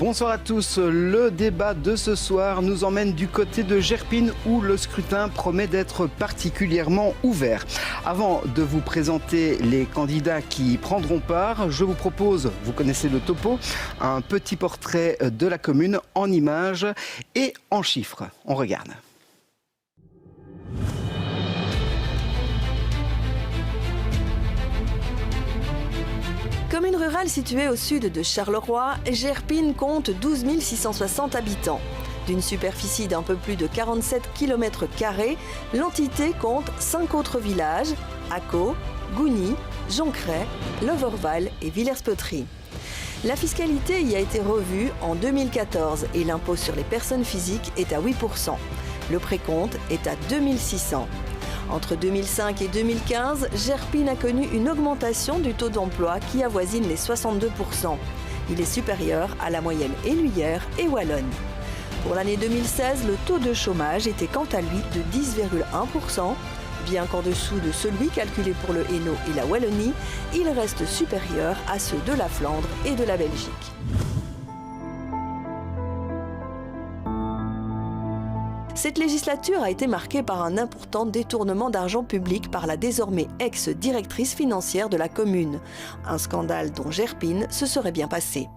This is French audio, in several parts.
Bonsoir à tous. Le débat de ce soir nous emmène du côté de Gerpine où le scrutin promet d'être particulièrement ouvert. Avant de vous présenter les candidats qui prendront part, je vous propose, vous connaissez le topo, un petit portrait de la commune en images et en chiffres. On regarde. Commune rurale située au sud de Charleroi, Gerpine compte 12 660 habitants. D'une superficie d'un peu plus de 47 km², l'entité compte 5 autres villages, Acco, Gouny, Joncray, Loverval et Villers-Peutry. La fiscalité y a été revue en 2014 et l'impôt sur les personnes physiques est à 8%. Le précompte est à 2600. Entre 2005 et 2015, Gerpine a connu une augmentation du taux d'emploi qui avoisine les 62%. Il est supérieur à la moyenne énuyère et wallonne. Pour l'année 2016, le taux de chômage était quant à lui de 10,1%. Bien qu'en dessous de celui calculé pour le Hainaut et la Wallonie, il reste supérieur à ceux de la Flandre et de la Belgique. Cette législature a été marquée par un important détournement d'argent public par la désormais ex-directrice financière de la commune. Un scandale dont Gerpine se serait bien passé.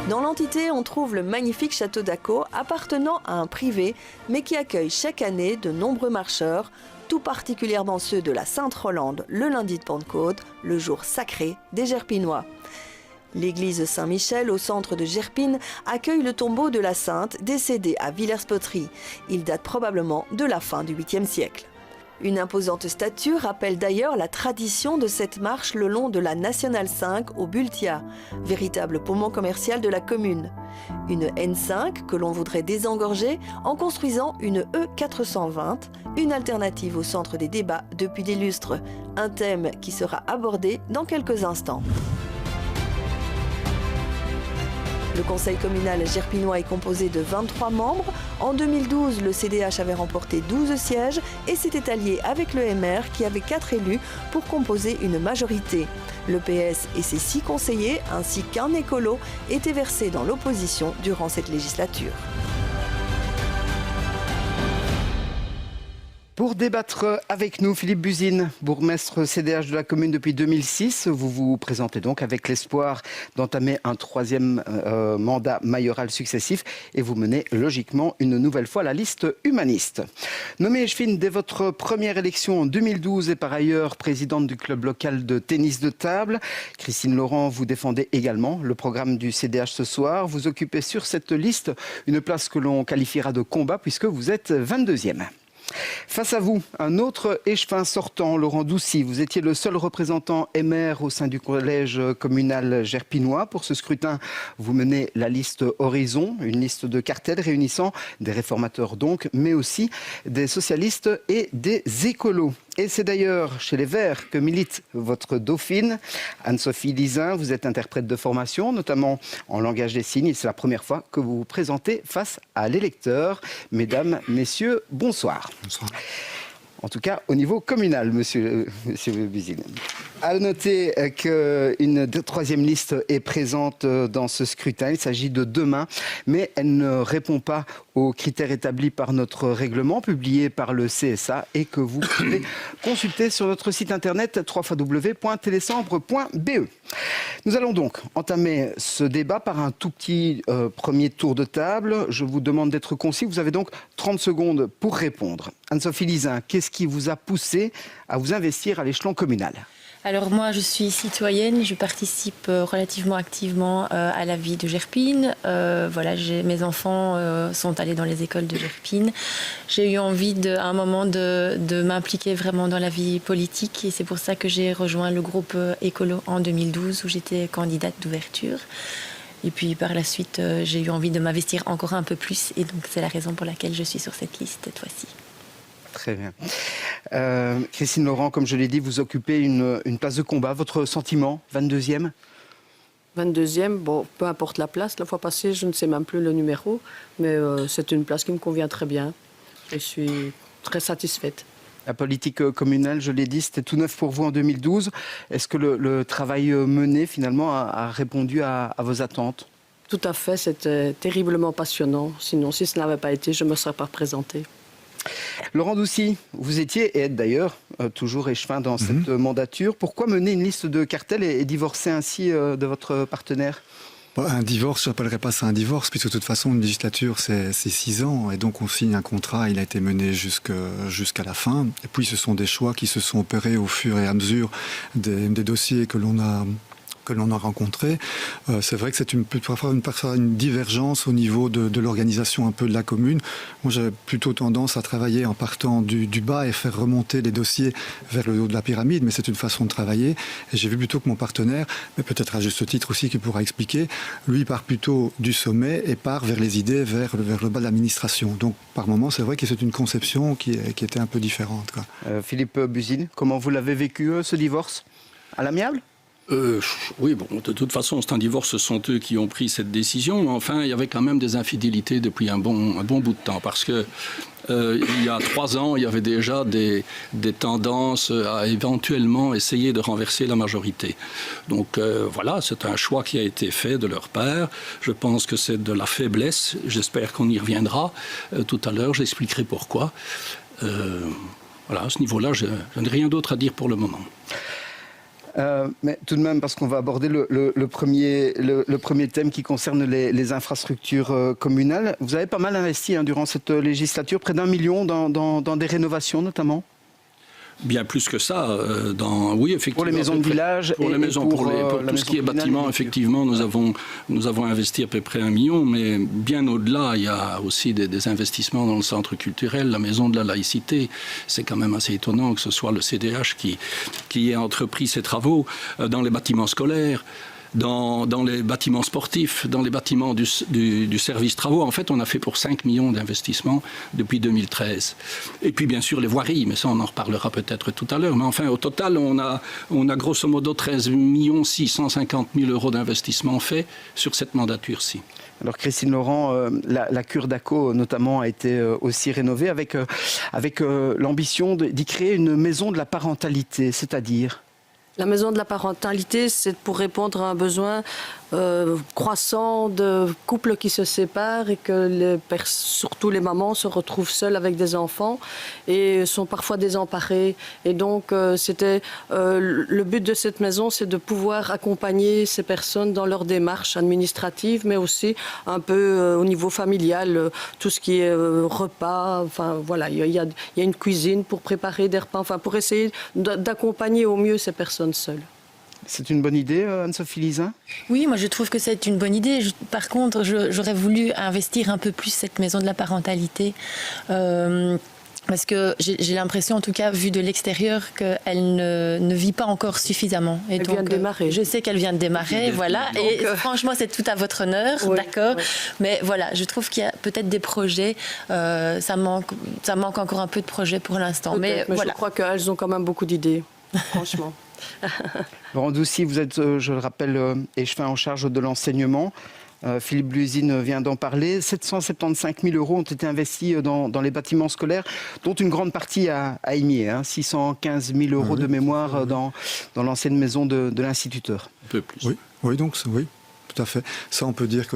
Dans l'entité, on trouve le magnifique château d'Acco appartenant à un privé, mais qui accueille chaque année de nombreux marcheurs, tout particulièrement ceux de la Sainte-Rolande le lundi de Pentecôte, le jour sacré des Gerpinois. L'église Saint-Michel, au centre de Gerpine, accueille le tombeau de la Sainte décédée à Villers-Peutry. Il date probablement de la fin du 8e siècle. Une imposante statue rappelle d'ailleurs la tradition de cette marche le long de la Nationale 5 au Bultia, véritable poumon commercial de la commune. Une N5 que l'on voudrait désengorger en construisant une E420, une alternative au centre des débats depuis des lustres, un thème qui sera abordé dans quelques instants. Le conseil communal gerpinois est composé de 23 membres. En 2012, le CDH avait remporté 12 sièges et s'était allié avec le MR qui avait 4 élus pour composer une majorité. Le PS et ses 6 conseillers, ainsi qu'un écolo, étaient versés dans l'opposition durant cette législature. Pour débattre avec nous, Philippe Buzine, bourgmestre CDH de la commune depuis 2006. Vous vous présentez donc avec l'espoir d'entamer un 3e mandat mayoral successif et vous menez logiquement une nouvelle fois la liste humaniste. Nommée échevine dès votre première élection en 2012 et par ailleurs présidente du club local de tennis de table, Christine Laurent, vous défendez également le programme du CDH ce soir. Vous occupez sur cette liste une place que l'on qualifiera de combat puisque vous êtes 22e. Face à vous, un autre échevin sortant, Laurent Doucy. Vous étiez le seul représentant MR au sein du collège communal gerpinois. Pour ce scrutin, vous menez la liste Horizon, une liste de cartels réunissant des réformateurs donc, mais aussi des socialistes et des écolos. Et c'est d'ailleurs chez les Verts que milite votre dauphine, Anne-Sophie Lizin. Vous êtes interprète de formation, notamment en langage des signes. C'est la première fois que vous vous présentez face à l'électeur. Mesdames, messieurs, bonsoir. Bonsoir. En tout cas, au niveau communal, monsieur Buzine. À noter qu'une 3e liste est présente dans ce scrutin. Il s'agit de demain, mais elle ne répond pas aux critères établis par notre règlement, publié par le CSA et que vous pouvez consulter sur notre site internet www.télésambre.be. Nous allons donc entamer ce débat par un tout petit premier tour de table. Je vous demande d'être concis. Vous avez donc 30 secondes pour répondre. Anne-Sophie Lizin, qu'est-ce qui vous a poussé à vous investir à l'échelon communal ? Alors moi, je suis citoyenne, je participe relativement activement à la vie de Gerpine. Mes enfants sont allés dans les écoles de Gerpine. J'ai eu envie à un moment de m'impliquer vraiment dans la vie politique et c'est pour ça que j'ai rejoint le groupe Écolo en 2012 où j'étais candidate d'ouverture. Et puis par la suite, j'ai eu envie de m'investir encore un peu plus et donc c'est la raison pour laquelle je suis sur cette liste cette fois-ci. Très bien. Christine Laurent, comme je l'ai dit, vous occupez une place de combat. Votre sentiment, 22e ? 22e, bon, peu importe la place. La fois passée, je ne sais même plus le numéro, mais c'est une place qui me convient très bien. Je suis très satisfaite. La politique communale, je l'ai dit, c'était tout neuf pour vous en 2012. Est-ce que le travail mené, finalement, a répondu à vos attentes ? Tout à fait, c'était terriblement passionnant. Sinon, si ce n'avait pas été, je ne me serais pas présentée. Laurent Doucy, vous étiez, et êtes d'ailleurs, toujours échevin dans cette mandature. Pourquoi mener une liste de cartels et divorcer ainsi de votre partenaire ? Un divorce, je n'appellerais pas ça un divorce, puisque de toute façon, une législature, c'est 6 ans, et donc on signe un contrat, il a été mené jusqu'à la fin. Et puis ce sont des choix qui se sont opérés au fur et à mesure des dossiers que l'on a rencontrés. C'est vrai que c'est parfois une divergence au niveau de l'organisation un peu de la commune. Moi, j'ai plutôt tendance à travailler en partant du bas et faire remonter les dossiers vers le haut de la pyramide, mais c'est une façon de travailler. Et j'ai vu plutôt que mon partenaire, mais peut-être à juste titre aussi qu'il pourra expliquer, lui part plutôt du sommet et part vers les idées, vers le bas de l'administration. Donc, par moment, c'est vrai que c'est une conception qui était un peu différente, quoi. Philippe Buzyn, comment vous l'avez vécu, ce divorce ? À l'amiable ? Oui, bon, de toute façon, c'est un divorce, ce sont eux qui ont pris cette décision. Mais enfin, il y avait quand même des infidélités depuis un bon bout de temps. Parce que il y a 3 ans, il y avait déjà des tendances à éventuellement essayer de renverser la majorité. Donc voilà, c'est un choix qui a été fait de leur part. Je pense que c'est de la faiblesse. J'espère qu'on y reviendra tout à l'heure. J'expliquerai pourquoi. Voilà, à ce niveau-là, je n'ai rien d'autre à dire pour le moment. Mais tout de même, parce qu'on va aborder le premier thème qui concerne les infrastructures communales. Vous avez pas mal investi durant cette législature, près d'1 million dans des rénovations notamment. Bien plus que ça, oui, effectivement. Pour les maisons de village pour les maisons, pour tout ce qui est bâtiment, effectivement, nous avons investi à peu près 1 million, mais bien au-delà, il y a aussi des investissements dans le centre culturel, la maison de la laïcité. C'est quand même assez étonnant que ce soit le CDH qui ait entrepris ces travaux dans les bâtiments scolaires. Dans les bâtiments sportifs, dans les bâtiments du service travaux. En fait, on a fait pour 5 millions d'investissements depuis 2013. Et puis, bien sûr, les voiries, mais ça, on en reparlera peut-être tout à l'heure. Mais enfin, au total, on a grosso modo 13 650 000 euros d'investissement faits sur cette mandature-ci. Alors, Christine Laurent, la cure d'Acco, notamment, a été aussi rénovée avec l'ambition d'y créer une maison de la parentalité, c'est-à-dire ? La maison de la parentalité, c'est pour répondre à un besoin croissant de couples qui se séparent et que surtout les mamans se retrouvent seules avec des enfants et sont parfois désemparées. Et donc, le but de cette maison, c'est de pouvoir accompagner ces personnes dans leur démarche administrative, mais aussi un peu au niveau familial, tout ce qui est repas. Enfin, voilà, il y a une cuisine pour préparer des repas, enfin, pour essayer d'accompagner au mieux ces personnes seules. C'est une bonne idée, Anne-Sophie Lisin ? Oui, moi je trouve que c'est une bonne idée. Par contre, j'aurais voulu investir un peu plus cette maison de la parentalité. Parce que j'ai l'impression, en tout cas, vu de l'extérieur, qu'elle ne vit pas encore suffisamment. Et elle donc, vient de démarrer. Je sais qu'elle vient de démarrer, voilà. Donc, et franchement, c'est tout à votre honneur, oui, d'accord. Oui. Mais voilà, je trouve qu'il y a peut-être des projets. Ça manque encore un peu de projets pour l'instant. Mais voilà. Je crois qu'elles ont quand même beaucoup d'idées, franchement. Laurent Doucy, vous êtes, je le rappelle, échevin en charge de l'enseignement. Philippe Buzyn vient d'en parler. 775 000 euros ont été investis dans les bâtiments scolaires, dont une grande partie à Eymiers. 615 000 euros de mémoire dans l'ancienne maison de l'instituteur. Un peu plus. Oui, donc oui. Tout à fait. Ça, on peut dire que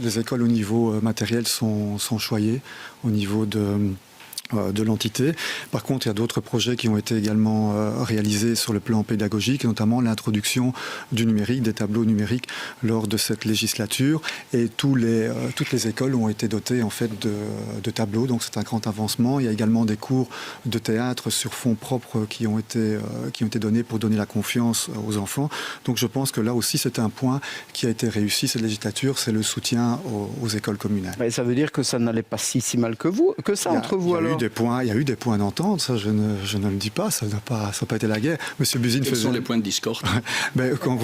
les écoles au niveau matériel sont choyées, au niveau de l'entité. Par contre, il y a d'autres projets qui ont été également réalisés sur le plan pédagogique, notamment l'introduction du numérique, des tableaux numériques lors de cette législature. Et toutes les écoles ont été dotées en fait de tableaux, donc c'est un grand avancement. Il y a également des cours de théâtre sur fonds propres qui ont été donnés pour donner la confiance aux enfants. Donc je pense que là aussi, c'est un point qui a été réussi, cette législature, c'est le soutien aux écoles communales. Mais ça veut dire que ça n'allait pas si mal que ça entre vous alors ? Il y a eu des points d'entente, ça je ne le dis pas, ça n'a pas été la guerre. Monsieur Buzyn faisait... Quels sont les points de discorde ? Mais quand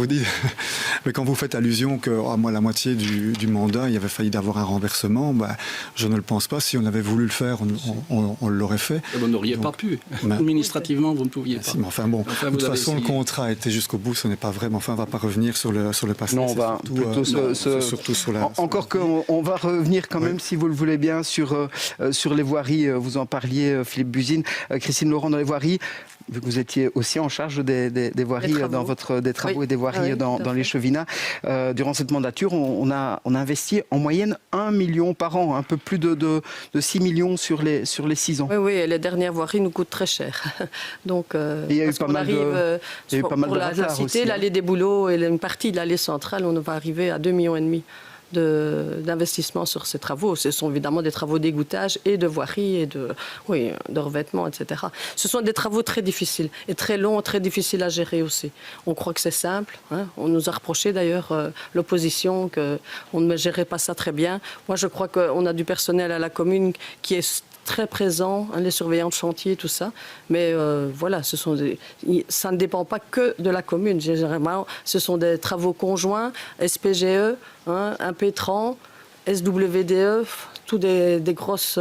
vous faites allusion que moi la moitié du mandat, il avait failli d'avoir un renversement, je ne le pense pas. Si on avait voulu le faire, on l'aurait fait. Et vous n'auriez pas pu. Administrativement, vous ne pouviez pas. Mais enfin bon, de toute façon, le contrat a été jusqu'au bout, ce n'est pas vrai. Mais enfin, on ne va pas revenir sur le passé. Non, on va surtout sur la... Encore qu'on va revenir quand même, si vous le voulez bien, sur les voiries. Vous en en parliez, Philippe Buzyn. Christine Laurent, dans les voiries, vu que vous étiez aussi en charge des voiries des travaux et des voiries dans les Chevinats, durant cette mandature, on a investi en moyenne 1 million par an, un peu plus de 6 millions sur les 6 ans. Oui, et les dernières voiries nous coûtent très cher. Donc, il y a eu pas mal de la cité, aussi, l'allée des Bouleaux et une partie de l'allée centrale, on va arriver à 2,5 millions d'investissement sur ces travaux. Ce sont évidemment des travaux d'égouttage et de voirie et de revêtement, etc. Ce sont des travaux très difficiles et très longs, très difficiles à gérer aussi. On croit que c'est simple. On nous a reproché d'ailleurs, l'opposition, qu'on ne gérait pas ça très bien. Moi, je crois qu'on a du personnel à la commune qui est très présent, les surveillants de chantier, tout ça. Mais voilà, ça ne dépend pas que de la commune. Généralement, ce sont des travaux conjoints, SPGE, Impétran, SWDE, tous des grosses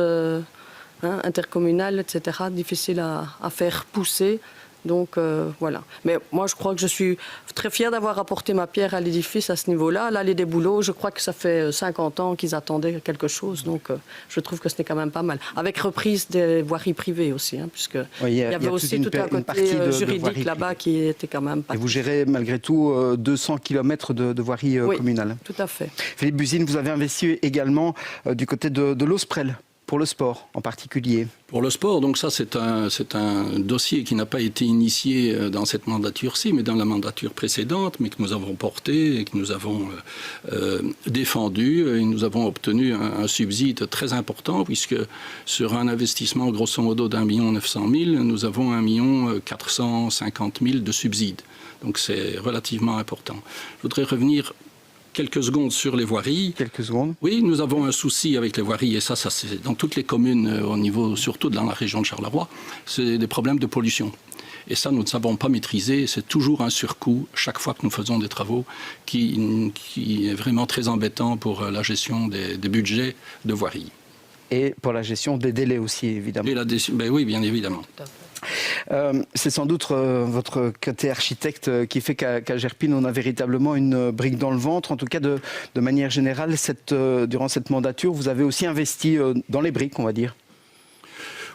intercommunales, etc., difficiles à faire pousser. Donc voilà. Mais moi, je crois que je suis très fière d'avoir apporté ma pierre à l'édifice à ce niveau-là. L'allée des Bouleaux, je crois que ça fait 50 ans qu'ils attendaient quelque chose. Donc je trouve que ce n'est quand même pas mal. Avec reprise des voiries privées aussi, puisque il y avait aussi tout un côté juridique là-bas qui était quand même pas... Et vous gérez malgré tout 200 km de voiries communales. Tout à fait. Philippe Buzyn, vous avez investi également du côté de l'Osprel. Pour le sport en particulier. Pour le sport, donc ça c'est un dossier qui n'a pas été initié dans cette mandature-ci, mais dans la mandature précédente, mais que nous avons porté et que nous avons défendu. Et nous avons obtenu un subside très important, puisque sur un investissement grosso modo d'1 900 000, nous avons 1 450 000 de subside. Donc c'est relativement important. Je voudrais revenir quelques secondes sur les voiries. Quelques secondes. Oui, nous avons un souci avec les voiries, et ça c'est dans toutes les communes, au niveau, surtout dans la région de Charleroi, c'est des problèmes de pollution. Et ça, nous ne savons pas maîtriser. C'est toujours un surcoût chaque fois que nous faisons des travaux qui est vraiment très embêtant pour la gestion des budgets de voirie. Et pour la gestion des délais aussi, évidemment. Ben oui, bien évidemment. C'est sans doute votre côté architecte qui fait qu'à Gerpine, on a véritablement une brique dans le ventre. En tout cas, de manière générale, durant cette mandature, vous avez aussi investi dans les briques, on va dire.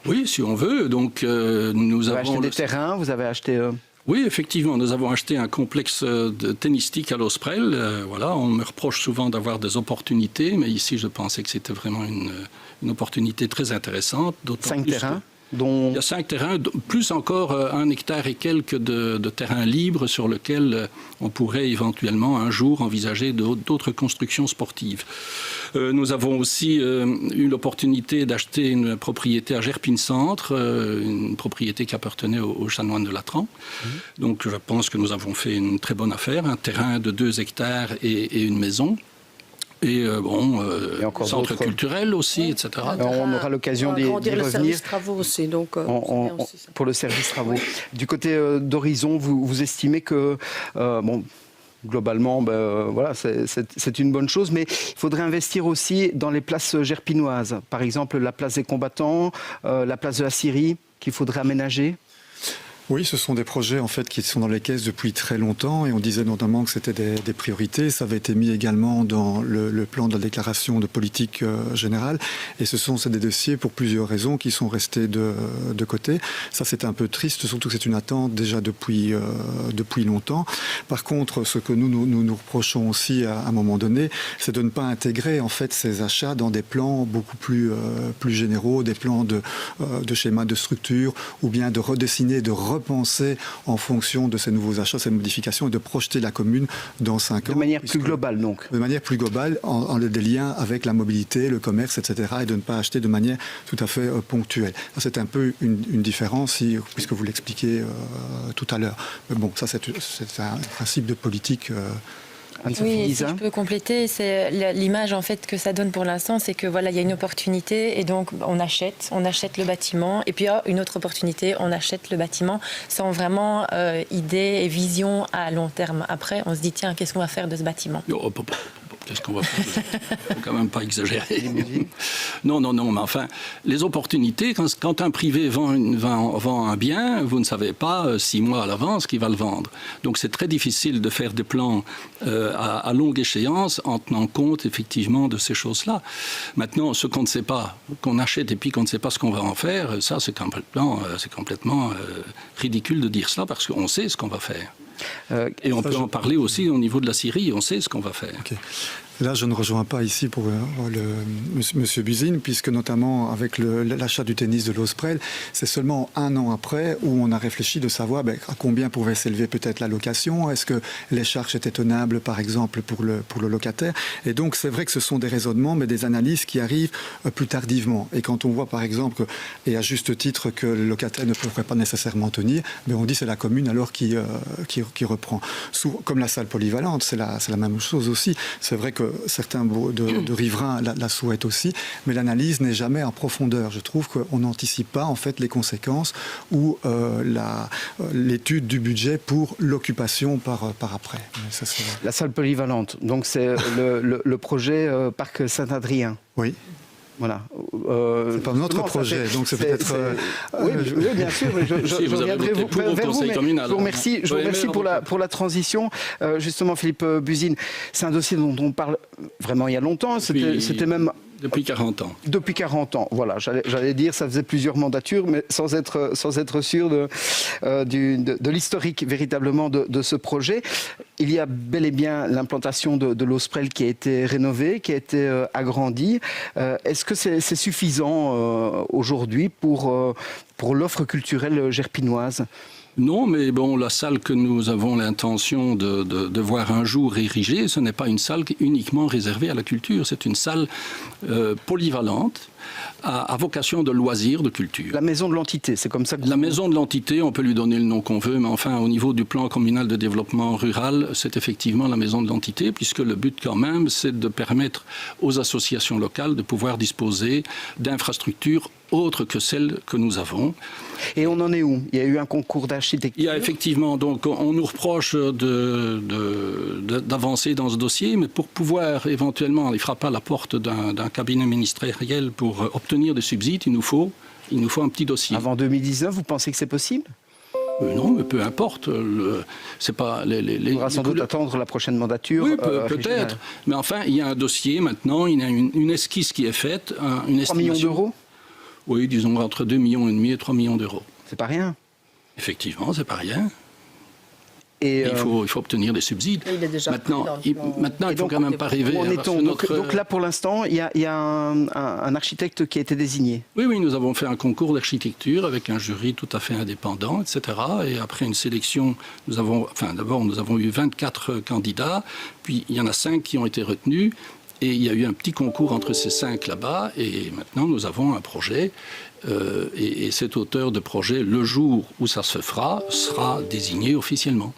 Oui, si on veut. Donc, vous avez acheté des terrains, vous avez acheté... Oui, effectivement, nous avons acheté un complexe de tennistique à l'Osprel. Voilà, on me reproche souvent d'avoir des opportunités, mais ici, je pensais que c'était vraiment une opportunité très intéressante. 5 terrains Il y a 5 terrains, plus encore 1 hectare et quelques de terrains libres sur lesquels on pourrait éventuellement un jour envisager d'autres constructions sportives. Nous avons aussi eu l'opportunité d'acheter une propriété à Gerpine-Centre, une propriété qui appartenait aux chanoines de Latran. Donc je pense que nous avons fait une très bonne affaire, un terrain de 2 hectares et une maison. Et centre culturel aussi, etc. On aura l'occasion d'y revenir. Le service travaux aussi, donc, pour le service travaux. Du côté d'Horizon, vous estimez que... globalement, voilà, c'est une bonne chose, mais il faudrait investir aussi dans les places gerpinoises. Par exemple, la place des combattants, la place de la Syrie, qu'il faudrait aménager. Oui, ce sont des projets en fait qui sont dans les caisses depuis très longtemps et on disait notamment que c'était des priorités. Ça avait été mis également dans le plan de la déclaration de politique générale et c'est des dossiers pour plusieurs raisons qui sont restés de côté. Ça c'est un peu triste, surtout que c'est une attente déjà depuis longtemps. Par contre, ce que nous reprochons aussi à un moment donné, c'est de ne pas intégrer en fait ces achats dans des plans beaucoup plus généraux, des plans de schémas de structure ou bien de redessiner, de repenser en fonction de ces nouveaux achats, ces modifications et de projeter la commune dans 5 ans. De manière plus globale donc. De manière plus globale, en des liens avec la mobilité, le commerce, etc. et de ne pas acheter de manière tout à fait ponctuelle. C'est un peu une différence, puisque vous l'expliquiez tout à l'heure. Mais bon, ça c'est un principe de politique. Oui, si je peux compléter, c'est l'image en fait que ça donne pour l'instant, c'est que voilà, il y a une opportunité et donc on achète le bâtiment et puis il y a une autre opportunité, on achète le bâtiment sans vraiment idée et vision à long terme. Après, on se dit tiens, qu'est-ce qu'on va faire de ce bâtiment ? Qu'est-ce qu'on va faire? Il ne faut quand même pas exagérer. Non, mais enfin, les opportunités, quand un privé vend un bien, vous ne savez pas 6 mois à l'avance qui va le vendre. Donc c'est très difficile de faire des plans à longue échéance en tenant compte effectivement de ces choses-là. Maintenant, ce qu'on ne sait pas, qu'on achète et puis qu'on ne sait pas ce qu'on va en faire, ça c'est complètement ridicule de dire cela parce qu'on sait ce qu'on va faire. Et on peut en parler aussi au niveau de la Syrie, on sait ce qu'on va faire. Okay. Là, je ne rejoins pas ici pour Monsieur Buzyn, puisque notamment avec l'achat du tennis de l'Osprel, c'est seulement 1 an après où on a réfléchi de savoir à combien pouvait s'élever peut-être la location, est-ce que les charges étaient tenables, par exemple, pour le locataire. Et donc, c'est vrai que ce sont des raisonnements, mais des analyses qui arrivent plus tardivement. Et quand on voit, par exemple, et à juste titre, que le locataire ne pourrait pas nécessairement tenir, mais on dit c'est la commune alors qui reprend. Comme la salle polyvalente, c'est la même chose aussi. C'est vrai que certains de riverains la souhaitent aussi, mais l'analyse n'est jamais en profondeur. Je trouve qu'on n'anticipe pas en fait les conséquences ou l'étude du budget pour l'occupation par après. Ça, la salle polyvalente, donc c'est le projet Parc Saint-Adrien. Oui. Voilà. C'est pas notre projet, donc c'est peut-être... Oui, bien sûr. Je reviendrai vers vous, mais je vous remercie, pour la transition. Justement, Philippe Buzyn, c'est un dossier dont on parle vraiment il y a longtemps. C'était même... Depuis 40 ans. Depuis 40 ans, voilà. J'allais dire, ça faisait plusieurs mandatures, mais sans être sûr de l'historique véritablement de ce projet. Il y a bel et bien l'implantation de l'Osprel qui a été rénovée, qui a été agrandie. Est-ce que c'est suffisant aujourd'hui pour l'offre culturelle gerpinoise ? Non, mais bon, la salle que nous avons l'intention de voir un jour érigée, ce n'est pas une salle uniquement réservée à la culture, c'est une salle polyvalente, à vocation de loisirs, de culture. La maison de l'entité, c'est comme ça que... La maison de l'entité, on peut lui donner le nom qu'on veut, mais enfin, au niveau du plan communal de développement rural, c'est effectivement la maison de l'entité, puisque le but quand même, c'est de permettre aux associations locales de pouvoir disposer d'infrastructures autres que celles que nous avons. Et on en est où? Il y a eu un concours d'architecture? Il y a effectivement, donc on nous reproche d'avancer dans ce dossier, mais pour pouvoir éventuellement aller frapper à la porte d'un cabinet ministériel pour obtenir des subsides, il nous faut un petit dossier. Avant 2019, vous pensez que c'est possible? Non, mais peu importe. C'est pas il faudra sans doute attendre la prochaine mandature. Oui, peut-être. Mais enfin, il y a un dossier maintenant, il y a une esquisse qui est faite. 3 millions d'euros? Oui, disons entre 2,5 millions et 3 millions d'euros. C'est pas rien. Effectivement, c'est pas rien. Et il faut obtenir des subsides. Il est déjà maintenant, il ne faut quand même pas rêver. Donc là, pour l'instant, il y a un architecte qui a été désigné. Oui, nous avons fait un concours d'architecture avec un jury tout à fait indépendant, etc. Et après une sélection, d'abord, nous avons eu 24 candidats, puis il y en a 5 qui ont été retenus. Et il y a eu un petit concours entre ces 5 là-bas, et maintenant nous avons un projet, et cet auteur de projet, le jour où ça se fera, sera désigné officiellement.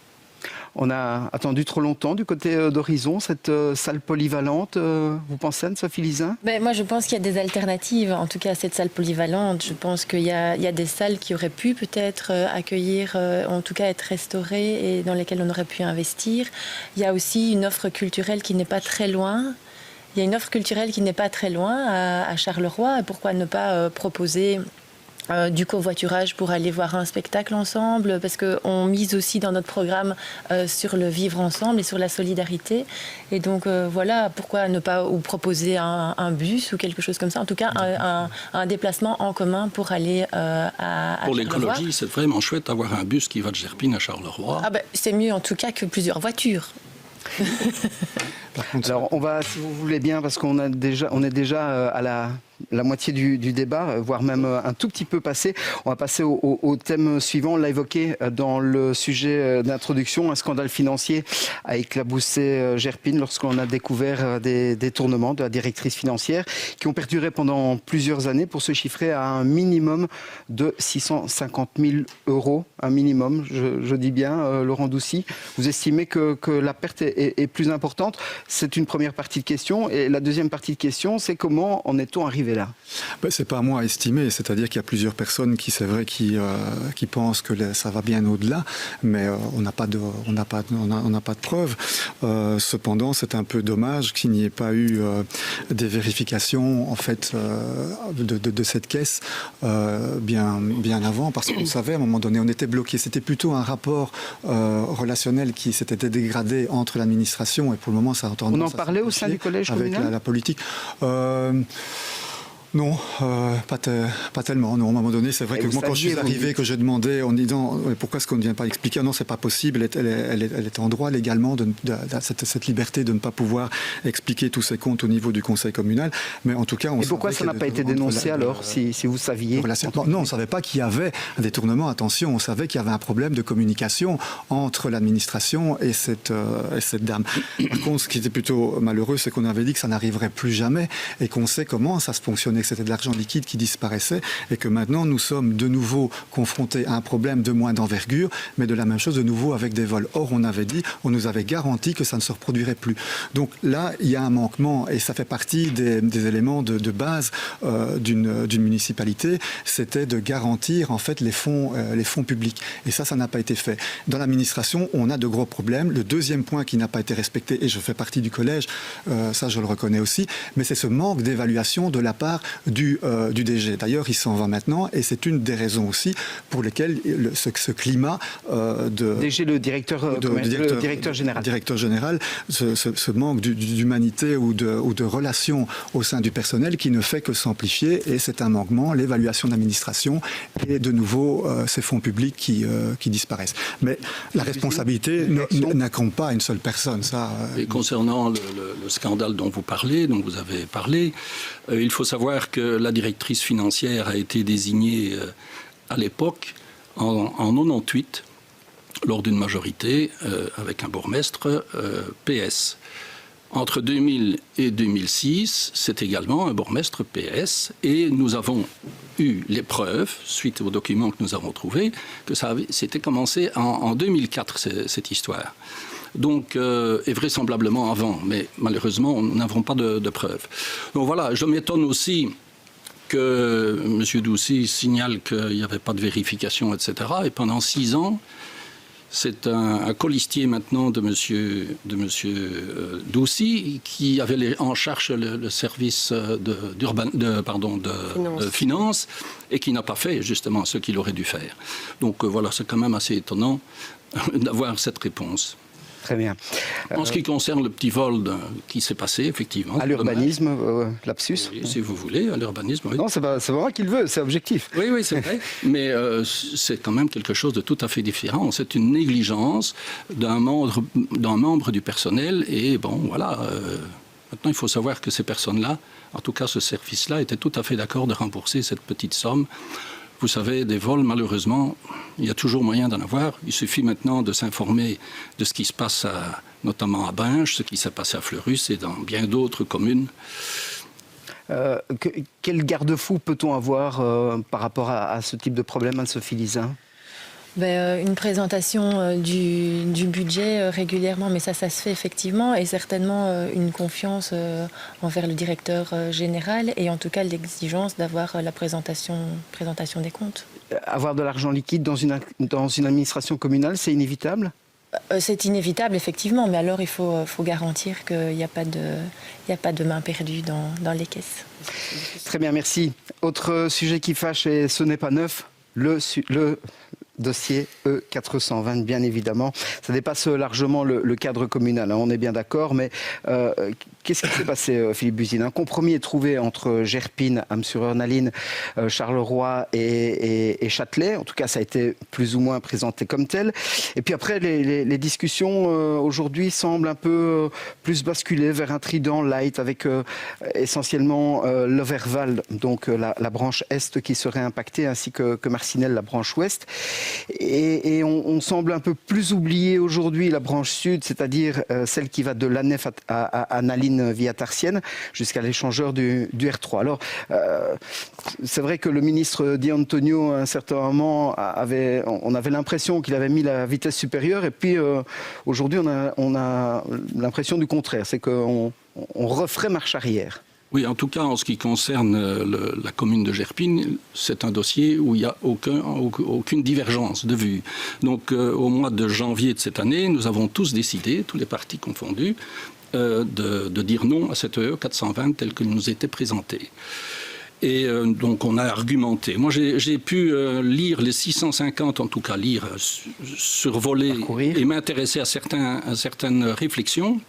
On a attendu trop longtemps du côté d'Horizon, cette salle polyvalente. Vous pensez, Anne-Sophie Lizin? Moi, je pense qu'il y a des alternatives, en tout cas à cette salle polyvalente. Je pense qu'il y a des salles qui auraient pu peut-être accueillir, en tout cas être restaurées et dans lesquelles on aurait pu investir. Il y a aussi une offre culturelle qui n'est pas très loin. Il y a une offre culturelle qui n'est pas très loin à Charleroi. Et pourquoi ne pas proposer du covoiturage pour aller voir un spectacle ensemble? Parce qu'on mise aussi dans notre programme sur le vivre ensemble et sur la solidarité. Et donc voilà, pourquoi ne pas ou proposer un bus ou quelque chose comme ça. En tout cas, un déplacement en commun pour aller à Charleroi. Pour l'écologie, c'est vraiment chouette d'avoir un bus qui va de Gerpine à Charleroi. C'est mieux en tout cas que plusieurs voitures. Alors on va, si vous voulez bien, parce qu'on est déjà à la moitié du débat, voire même un tout petit peu passé. On va passer au thème suivant. On l'a évoqué dans le sujet d'introduction. Un scandale financier a éclaboussé Gerpine lorsqu'on a découvert des détournements de la directrice financière qui ont perduré pendant plusieurs années pour se chiffrer à un minimum de 650 000 €. Un minimum, je dis bien, Laurent Doucy. Vous estimez que la perte est plus importante? C'est une première partie de question. Et la deuxième partie de question, c'est comment en est-on arrivé là? C'est pas à moi à estimer, c'est-à-dire qu'il y a plusieurs personnes qui, c'est vrai, qui pensent que ça va bien au-delà, mais on n'a pas de preuves. Cependant, c'est un peu dommage qu'il n'y ait pas eu des vérifications en fait de cette caisse bien avant, parce qu'on savait à un moment donné, on était bloqué. C'était plutôt un rapport relationnel qui s'était dégradé entre l'administration et pour le moment, ça a tendance. On en parlait au sein du collège communal avec la politique. Non, pas tellement. Non, à un moment donné, c'est vrai que moi, quand je suis arrivé, que je demandais en disant pourquoi est-ce qu'on ne vient pas expliquer, non, c'est pas possible. Elle est en droit légalement cette liberté de ne pas pouvoir expliquer tous ses comptes au niveau du conseil communal. Mais en tout cas, on. Et pourquoi ça n'a pas été dénoncé alors, si vous saviez? Non, on ne savait pas qu'il y avait un détournement. Attention, on savait qu'il y avait un problème de communication entre l'administration et cette dame. Par contre, ce qui était plutôt malheureux, c'est qu'on avait dit que ça n'arriverait plus jamais et qu'on sait comment ça se fonctionnait. Que c'était de l'argent liquide qui disparaissait et que maintenant nous sommes de nouveau confrontés à un problème de moins d'envergure, mais de la même chose de nouveau avec des vols. Or, on nous avait garanti que ça ne se reproduirait plus. Donc là, il y a un manquement et ça fait partie des éléments de base d'une municipalité, c'était de garantir en fait les fonds publics. Et ça n'a pas été fait. Dans l'administration, on a de gros problèmes. Le deuxième point qui n'a pas été respecté, et je fais partie du collège, ça je le reconnais aussi, mais c'est ce manque d'évaluation de la part du DG. D'ailleurs, il s'en va maintenant et c'est une des raisons aussi pour lesquelles ce climat DG, le directeur général. Directeur général, ce manque d'humanité ou de relations au sein du personnel qui ne fait que s'amplifier et c'est un manquement, l'évaluation de l'administration et de nouveau ces fonds publics qui disparaissent. Mais la responsabilité n'incombe pas à une seule personne. Et concernant le scandale dont vous avez parlé, il faut savoir que la directrice financière a été désignée à l'époque en 98 lors d'une majorité avec un bourgmestre PS. Entre 2000 et 2006, c'est également un bourgmestre PS et nous avons eu les preuves, suite aux documents que nous avons trouvés, que c'était commencé en 2004 cette histoire. Donc, et vraisemblablement avant, mais malheureusement, nous n'avons pas de preuves. Donc voilà, je m'étonne aussi que M. Doucy signale qu'il n'y avait pas de vérification, etc. Et pendant 6 ans, c'est un colistier maintenant de M. Doucy qui avait en charge le service de finance et qui n'a pas fait justement ce qu'il aurait dû faire. Donc voilà, c'est quand même assez étonnant d'avoir cette réponse. Très bien. En ce qui concerne le petit vol qui s'est passé, effectivement. À l'urbanisme, lapsus. Oui, si vous voulez, à l'urbanisme. Oui. Non, c'est moi qui le veux, c'est objectif. Oui, c'est vrai. Mais c'est quand même quelque chose de tout à fait différent. C'est une négligence d'un membre du personnel. Et bon, voilà. Maintenant, il faut savoir que ces personnes-là, en tout cas ce service-là, étaient tout à fait d'accord de rembourser cette petite somme. Vous savez, des vols, malheureusement, il y a toujours moyen d'en avoir. Il suffit maintenant de s'informer de ce qui se passe notamment à Binche, ce qui s'est passé à Fleurus et dans bien d'autres communes. Quel garde-fou peut-on avoir par rapport à ce type de problème, Anne-Sophie Lisin ? Une présentation du budget régulièrement, mais ça se fait effectivement, et certainement une confiance envers le directeur général, et en tout cas l'exigence d'avoir la présentation des comptes. Avoir de l'argent liquide dans une administration communale, c'est inévitable ? C'est inévitable, effectivement, mais alors il faut garantir qu'il n'y a pas de main perdue dans les caisses. Très bien, merci. Autre sujet qui fâche, et ce n'est pas neuf, le dossier E420, bien évidemment. Ça dépasse largement le cadre communal, hein, on est bien d'accord, mais qu'est-ce qui s'est passé, Philippe Buzyn ? Un compromis est trouvé entre Gerpine, Am-sur-Urnaline, Charleroi et Châtelet. En tout cas, ça a été plus ou moins présenté comme tel. Et puis après, les discussions aujourd'hui semblent un peu plus basculer vers un trident light avec essentiellement l'Overval, donc la branche est qui serait impactée, ainsi que Marcinelle, la branche ouest. Et on semble un peu plus oublier aujourd'hui la branche sud, c'est-à-dire celle qui va de l'ANEF à Naline via Tarsienne jusqu'à l'échangeur du R3. Alors, c'est vrai que le ministre Di Antonio, à un certain moment, on avait l'impression qu'il avait mis la vitesse supérieure, et puis aujourd'hui, on a l'impression du contraire, c'est qu'on referait marche arrière. Oui, en tout cas, en ce qui concerne la commune de Gerpine, c'est un dossier où il n'y a aucune divergence de vue. Donc, au mois de janvier de cette année, nous avons tous décidé, tous les partis confondus, de dire non à cette EE 420 telle que nous était présentée. Et donc on a argumenté. Moi j'ai pu lire les 650, en tout cas lire, survoler et m'intéresser à certaines réflexions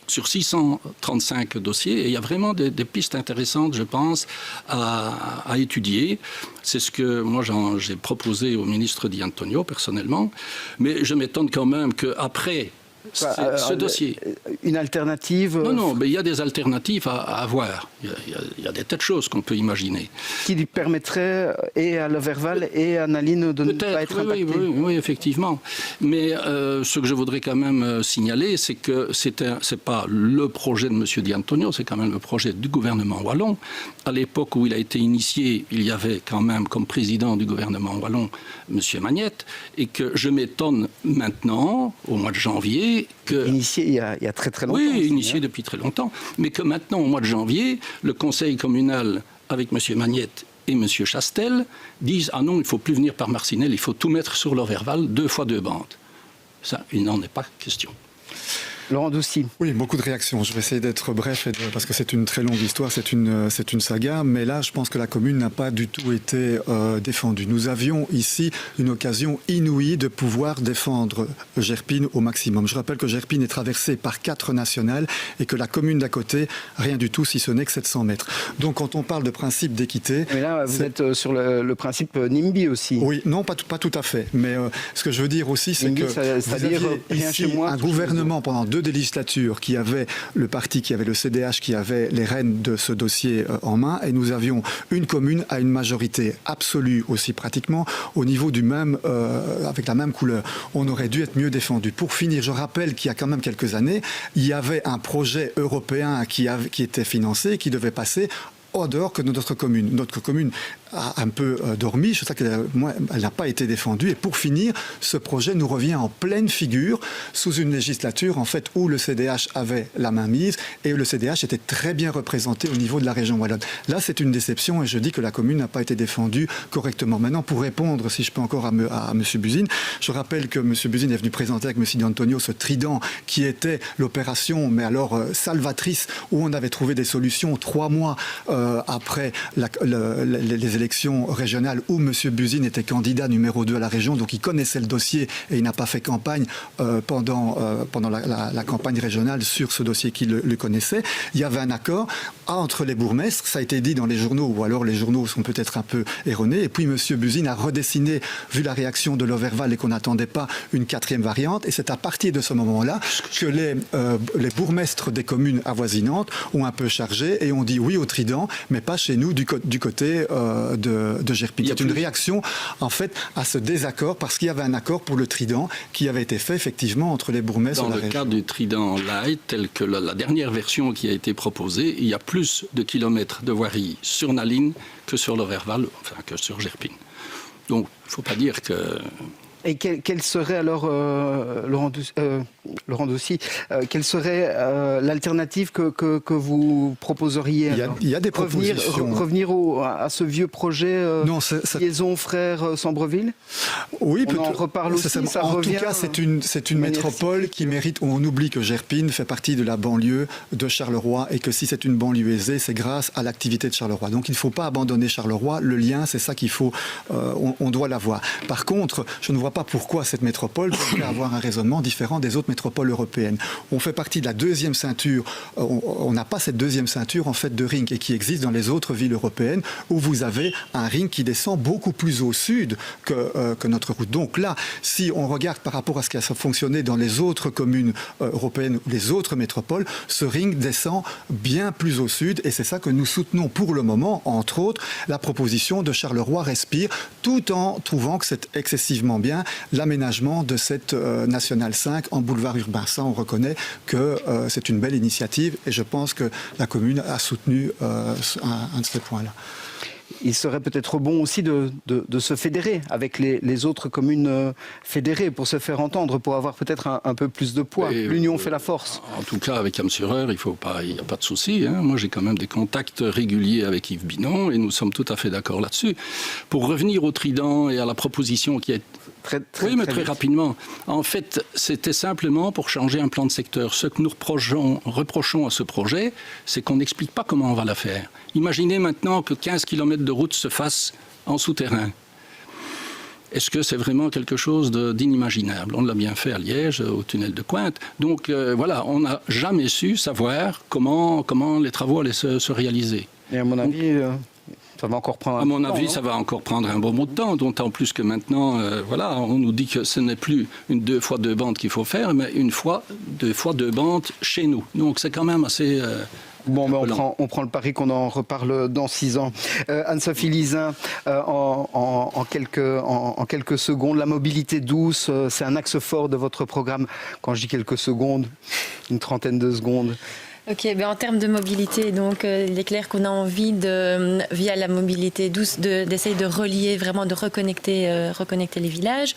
sur 635 dossiers. Et il y a vraiment des pistes intéressantes, je pense, à étudier. C'est ce que moi j'ai proposé au ministre Di Antonio personnellement. Mais je m'étonne quand même qu'après ce dossier. Une alternative Non, mais il y a des alternatives à avoir. Il y a des tas de choses qu'on peut imaginer. Qui lui permettraient et à Loverval et à Naline de ne pas être impactés. Oui, effectivement. Mais ce que je voudrais quand même signaler, c'est que c'est pas le projet de M. Di Antonio, c'est quand même le projet du gouvernement wallon. À l'époque où il a été initié, il y avait quand même comme président du gouvernement wallon M. Magnette, et que je m'étonne maintenant, au mois de janvier, Initié il y a très très longtemps. Oui, initié depuis très longtemps. Mais que maintenant, au mois de janvier, le conseil communal, avec M. Magnette et M. Chastel, disent « Ah non, il ne faut plus venir par Marcinelle, il faut tout mettre sur l'Overval, 2 fois 2 bandes. » Ça, il n'en est pas question. Laurent Doucy. Oui, beaucoup de réactions. Je vais essayer d'être bref parce que c'est une très longue histoire, c'est une saga. Mais là, je pense que la commune n'a pas du tout été défendue. Nous avions ici une occasion inouïe de pouvoir défendre Gerpine au maximum. Je rappelle que Gerpine est traversée par 4 nationales et que la commune d'à côté, rien du tout, si ce n'est que 700 mètres. Donc, quand on parle de principe d'équité... Mais là, vous êtes sur le principe NIMBY aussi. Oui, non, pas tout à fait. Mais ce que je veux dire aussi, c'est NIMBY, que c'est-à-dire vous aviez ici un gouvernement pendant 2 des législatures qui avait le parti, qui avait le CDH, qui avait les rênes de ce dossier en main, et nous avions une commune à une majorité absolue aussi pratiquement au niveau du même, avec la même couleur. On aurait dû être mieux défendu. Pour finir, je rappelle qu'il y a quand même quelques années, il y avait un projet européen qui était financé, qui devait passer en dehors que notre commune. Notre commune a un peu dormi, je sais qu'elle n'a pas été défendue. Et pour finir, ce projet nous revient en pleine figure sous une législature en fait où le CDH avait la main mise et le CDH était très bien représenté au niveau de la région wallonne. Là, c'est une déception et je dis que la commune n'a pas été défendue correctement. Maintenant, pour répondre, si je peux encore à M. Buzyn, je rappelle que M. Buzyn est venu présenter avec M. Di Antonio ce trident qui était l'opération, mais alors salvatrice, où on avait trouvé des solutions 3 mois après les élections régionales où M. Buzyn était candidat numéro 2 à la région, donc il connaissait le dossier et il n'a pas fait campagne pendant la campagne régionale sur ce dossier qu'il le connaissait. Il y avait un accord entre les bourgmestres, ça a été dit dans les journaux, ou alors les journaux sont peut-être un peu erronés, et puis M. Buzyn a redessiné, vu la réaction de l'Overval et qu'on n'attendait pas une 4e variante, et c'est à partir de ce moment-là que les bourgmestres des communes avoisinantes ont un peu chargé et ont dit oui au trident, mais pas chez nous du côté de Gerpine. C'est une réaction en fait à ce désaccord parce qu'il y avait un accord pour le trident qui avait été fait effectivement entre les bourgmestres de la région. Dans le cadre du trident light, tel que la dernière version qui a été proposée, il y a plus de kilomètres de voirie sur Naline que sur l'Overval, enfin que sur Gerpine. Donc il ne faut pas dire que... Et quelle serait alors, Laurent Doucy, quelle serait l'alternative que vous proposeriez? Il y a des propositions. Revenir à ce vieux projet liaison frère Sambreville? Oui, on en reparle aussi, ça en revient. En tout cas, c'est une métropole qui mérite... On oublie que Gerpine fait partie de la banlieue de Charleroi et que si c'est une banlieue aisée, c'est grâce à l'activité de Charleroi. Donc il ne faut pas abandonner Charleroi. Le lien, c'est ça qu'il faut... on doit l'avoir. Par contre, je ne vois pas pourquoi cette métropole devrait avoir un raisonnement différent des autres métropoles européennes. On fait partie de la 2e ceinture. On n'a pas cette 2e ceinture en fait de ring et qui existe dans les autres villes européennes où vous avez un ring qui descend beaucoup plus au sud que notre route. Donc là, si on regarde par rapport à ce qui a fonctionné dans les autres communes européennes ou les autres métropoles, ce ring descend bien plus au sud et c'est ça que nous soutenons pour le moment, entre autres, la proposition de Charleroi Respire, tout en trouvant que c'est excessivement bien l'aménagement de cette Nationale 5 en boulevard urbain. Ça, on reconnaît que c'est une belle initiative et je pense que la commune a soutenu un de ces points-là. il serait peut-être bon aussi de se fédérer avec les autres communes fédérées pour se faire entendre, pour avoir peut-être un peu plus de poids. L'union fait la force. En tout cas, avec Amsureur, il n'y a pas de souci. Hein. Moi, j'ai quand même des contacts réguliers avec Yves Binon et nous sommes tout à fait d'accord là-dessus. Pour revenir au Trident et à la proposition qui est... Très rapidement. En fait, c'était simplement pour changer un plan de secteur. Ce que nous reprochons à ce projet, c'est qu'on n'explique pas comment on va la faire. Imaginez maintenant que 15 km de route se fassent en souterrain. Est-ce que c'est vraiment quelque chose d'inimaginable? On l'a bien fait à Liège, au tunnel de Cointe. Donc voilà, on n'a jamais su savoir comment les travaux allaient se réaliser. Et à mon avis... ça va encore prendre un bon temps, ça va encore prendre un bon bout de temps, d'autant plus que maintenant, on nous dit que ce n'est plus une 2 fois 2 bandes qu'il faut faire, mais 2 fois 2 bandes chez nous. Donc c'est quand même assez... Bon, ben on prend le pari qu'on en reparle dans 6 ans. Anne-Sophie Lizin, en quelques secondes, la mobilité douce, c'est un axe fort de votre programme. Quand je dis quelques secondes, une trentaine de secondes. Ok, ben en termes de mobilité, donc il est clair qu'on a envie via la mobilité douce d'essayer de relier, vraiment de reconnecter les villages.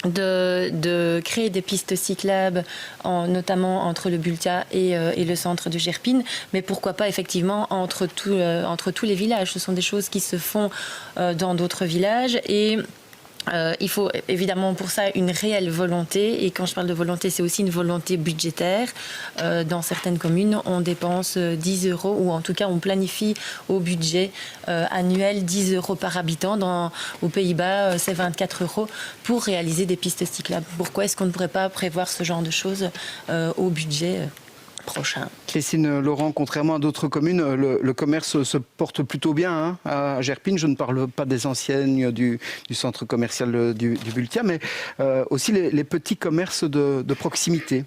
De créer des pistes cyclables, notamment entre le Bultia et le centre de Gerpine, mais pourquoi pas effectivement entre tous les villages. Ce sont des choses qui se font dans d'autres villages et il faut évidemment pour ça une réelle volonté, et quand je parle de volonté, c'est aussi une volonté budgétaire. Dans certaines communes, on dépense 10 €, ou en tout cas on planifie au budget annuel 10 € par habitant. Aux Pays-Bas, c'est 24 € pour réaliser des pistes cyclables. Pourquoi est-ce qu'on ne pourrait pas prévoir ce genre de choses au budget prochain? Christine Laurent, contrairement à d'autres communes, le commerce se porte plutôt bien à Gerpine. Je ne parle pas des enseignes du centre commercial du Bultia, mais aussi les petits commerces de proximité.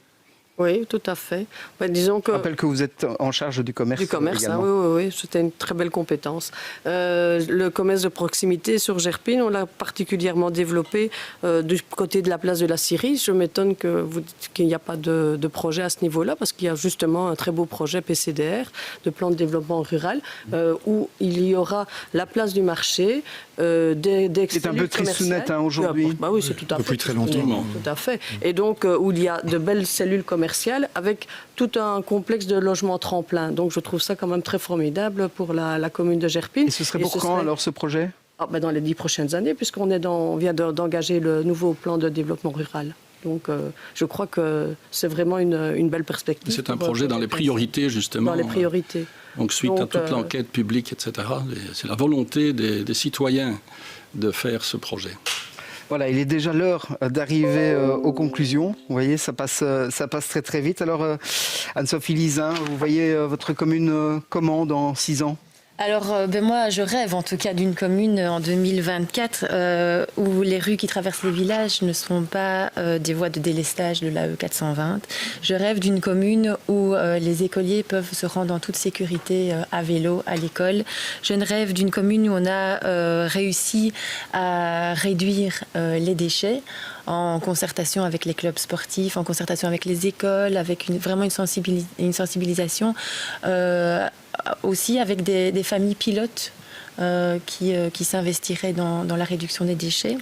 Oui, tout à fait. Ouais, disons que... Je rappelle que vous êtes en charge du commerce. Du commerce, oui, c'était une très belle compétence. Le commerce de proximité sur Gerpine, on l'a particulièrement développé du côté de la place de la Syrie. Je m'étonne que vous dites qu'il n'y a pas de projet à ce niveau-là, parce qu'il y a justement un très beau projet PCDR, de plan de développement rural, où il y aura la place du marché, c'est un peu tristounette aujourd'hui. Bah oui, c'est tout à fait. Depuis très longtemps. Tout à fait. Et donc, où il y a de belles cellules commerciales avec tout un complexe de logements tremplins. Donc je trouve ça quand même très formidable pour la commune de Gerpine. Et ce serait pour quand alors ce projet? Dans les 10 prochaines années, puisqu'on vient d'engager le nouveau plan de développement rural. Donc je crois que c'est vraiment une belle perspective. C'est un projet dans les priorités, justement. Dans les priorités. Donc suite à toute l'enquête publique, etc., c'est la volonté des citoyens de faire ce projet. Voilà, il est déjà l'heure d'arriver aux conclusions. Vous voyez, ça passe très très vite. Alors, Anne-Sophie Lizin, vous voyez votre commune comment dans 6 ans? Alors, moi, je rêve en tout cas d'une commune en 2024 où les rues qui traversent les villages ne sont pas des voies de délestage de l'AE 420. Je rêve d'une commune où les écoliers peuvent se rendre en toute sécurité à vélo à l'école. Je rêve d'une commune où on a réussi à réduire les déchets en concertation avec les clubs sportifs, en concertation avec les écoles, avec vraiment une sensibilisation. Aussi avec des familles pilotes qui s'investiraient dans la réduction des déchets.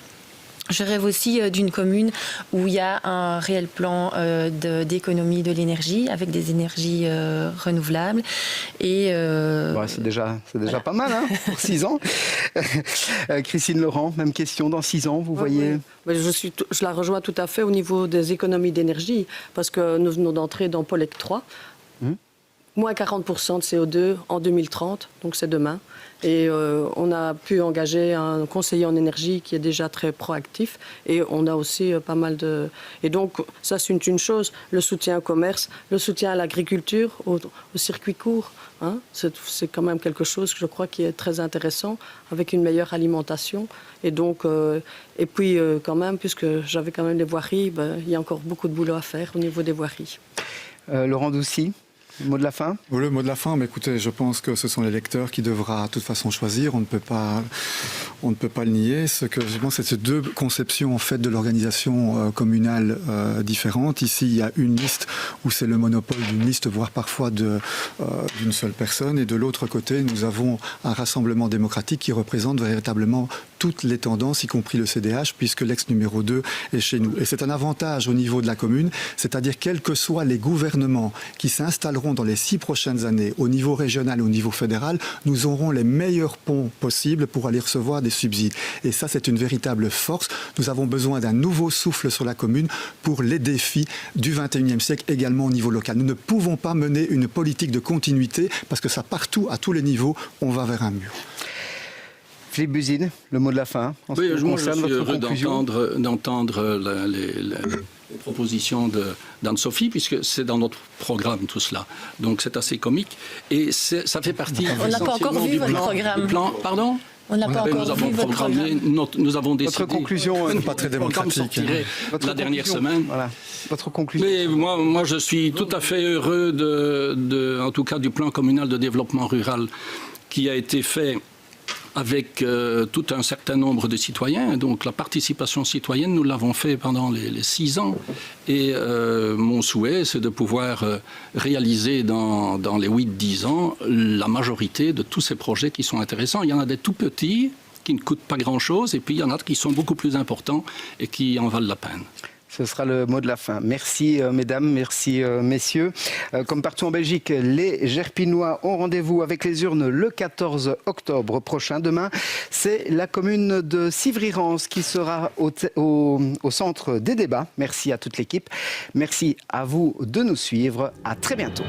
Je rêve aussi d'une commune où il y a un réel plan d'économie de l'énergie avec des énergies renouvelables. Et c'est déjà pas mal pour 6 ans. Christine Laurent, même question, dans 6 ans, vous voyez? Oui. Je la rejoins tout à fait au niveau des économies d'énergie, parce que nous venons d'entrer dans POLEC 3. Moins 40% de CO2 en 2030, donc c'est demain. Et on a pu engager un conseiller en énergie qui est déjà très proactif. Et on a aussi pas mal de... Et donc, ça, c'est une chose. Le soutien au commerce, le soutien à l'agriculture, au circuit court. C'est quand même quelque chose que je crois qui est très intéressant, avec une meilleure alimentation. Et donc, et puis quand même, puisque j'avais quand même les voiries, il y a encore beaucoup de boulot à faire au niveau des voiries. Laurent Doucy, Mot de la fin? Le mot de la fin, mais écoutez, je pense que ce sont l'électeur qui devra de toute façon choisir. On ne peut pas le nier. Ce que je pense, c'est ces deux conceptions en fait de l'organisation communale différentes. Ici, il y a une liste où c'est le monopole d'une liste, voire parfois d'une seule personne. Et de l'autre côté, nous avons un rassemblement démocratique qui représente véritablement toutes les tendances, y compris le CDH, puisque l'ex numéro 2 est chez nous. Et c'est un avantage au niveau de la commune, c'est-à-dire quels que soient les gouvernements qui s'installeront dans les 6 prochaines années, au niveau régional et au niveau fédéral, nous aurons les meilleurs ponts possibles pour aller recevoir des subsides. Et ça, c'est une véritable force. Nous avons besoin d'un nouveau souffle sur la commune pour les défis du 21e siècle, également au niveau local. Nous ne pouvons pas mener une politique de continuité, parce que ça, partout, à tous les niveaux, on va vers un mur. Philippe Buzyn, le mot de la fin. Oui, moi je suis heureux d'entendre les propositions d'Anne-Sophie, puisque c'est dans notre programme tout cela. Donc c'est assez comique. Et ça fait partie... On n'a pas encore vu votre programme. Pardon ? On n'a pas encore vu votre programme. Nous avons décidé... Votre conclusion n'est pas très démocratique. La dernière semaine. Voilà. Votre conclusion. Mais moi, je suis tout à fait heureux en tout cas du plan communal de développement rural qui a été fait avec tout un certain nombre de citoyens. Donc la participation citoyenne, nous l'avons fait pendant les 6 ans. Et mon souhait, c'est de pouvoir réaliser dans les 8-10 ans la majorité de tous ces projets qui sont intéressants. Il y en a des tout petits qui ne coûtent pas grand-chose, et puis il y en a qui sont beaucoup plus importants et qui en valent la peine. Ce sera le mot de la fin. Merci mesdames, merci messieurs. Comme partout en Belgique, les Gerpinois ont rendez-vous avec les urnes le 14 octobre prochain. Demain, c'est la commune de Civry-Rance qui sera au centre des débats. Merci à toute l'équipe. Merci à vous de nous suivre. À très bientôt.